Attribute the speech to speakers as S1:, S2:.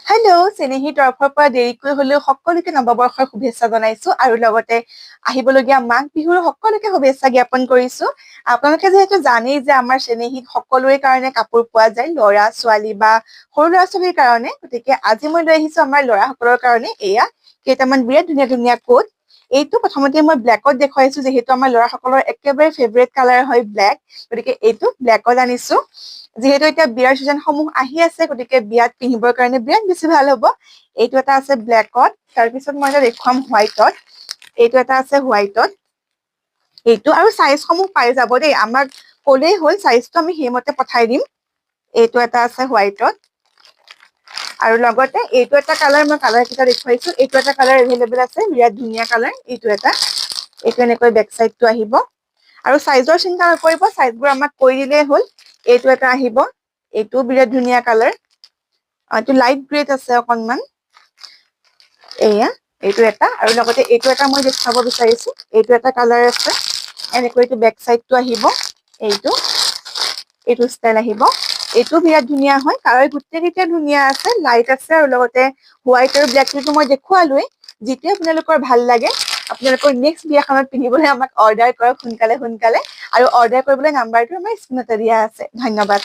S1: Hello' চেনেহী তৰফৰ পৰা দেৰিকৈ হলেও সকলোকে নৱবৰ্ষৰ শুভেচ্ছা জনাইছো আৰু লগতে আহিবলগীয়া মাঘ বিহুৰ সকলোকে শুভেচ্ছা জ্ঞাপন কৰিছো। আপোনালোকে যিহেতু জানেই যে আমাৰ চেনেহীত সকলোৰে কাৰণে কাপোৰ পোৱা যায়, ল'ৰা ছোৱালী বা সৰু ল'ৰা ছোৱালীৰ কাৰণে। গতিকে আজি মই লৈ আহিছো আমাৰ ল'ৰাসকলৰ কাৰণে এয়া কেইটামান বিৰাট ধুনীয়া ধুনীয়া কোট। এইটো প্ৰথমতে মই ব্লেকত দেখুৱাইছো, যিহেতু আমাৰ ল'ৰাসকলৰ একেবাৰে ফেভৰেট কালাৰ হয় ব্লেক। গতিকে এইটো ব্লেকত আনিছো। যিহেতু এতিয়া বিয়াৰ চিজন সমূহ আহি আছে, গতিকে বিয়াত পিন্ধিবৰ কাৰণে বিৰাট বেছি ভাল হ'ব। এইটো এটা আছে ব্লেকত, তাৰপিছত মই এটা দেখুৱাম হোৱাইটত। এইটো এটা আছে হোৱাইটত, এইটো আৰু চাইজসমূহ পাই যাব দেই। আমাক ক'লেই হ'ল, চাইজটো আমি সেইমতে পঠাই দিম। এইটো এটা আছে হোৱাইটত, আৰু লগতে এইটো এটা কালাৰ, মই কালাৰ কেইটা দেখুৱাইছো। এইটো এটা কালাৰ এভেইলেবল আছে, বিৰাট ধুনীয়া কালাৰ। এইটো এটা, এইটো এনেকৈ বেক চাইডটো আহিব। আৰু চাইজৰ চিন্তা নকৰিব, চাইজবোৰ আমাক কৈ দিলেই হ'ল। এইটো এটা আহিব, এইটোও বিৰাট ধুনীয়া কালাৰ। এইটো লাইট গ্ৰেড আছে অকনমান। এয়া এইটো এটা, আৰু লগতে এইটো এটা মই দেখুৱাব বিচাৰিছো। এইটো এটা কালাৰ আছে, এনেকৈ এইটো বেক চাইডটো আহিব। এইটো ষ্টাইল আহিব। এইটো বিৰাট ধুনীয়া হয়, কালাৰ গোটেইকেইটা ধুনীয়া আছে, লাইট আছে, আৰু লগতে হোৱাইট আৰু ব্লেকটো মই দেখুৱালোৱেই। যিটোৱে আপোনালোকৰ ভাল লাগে, আপোনালোকৰ নেক্সট বিয়াখনত পিন্ধিবলৈ আমাক অৰ্ডাৰ কৰক সোনকালে সোনকালে। আৰু অৰ্ডাৰ কৰিবলৈ নাম্বাৰটো আমাৰ স্ক্ৰীনতে দিয়া আছে। ধন্যবাদ।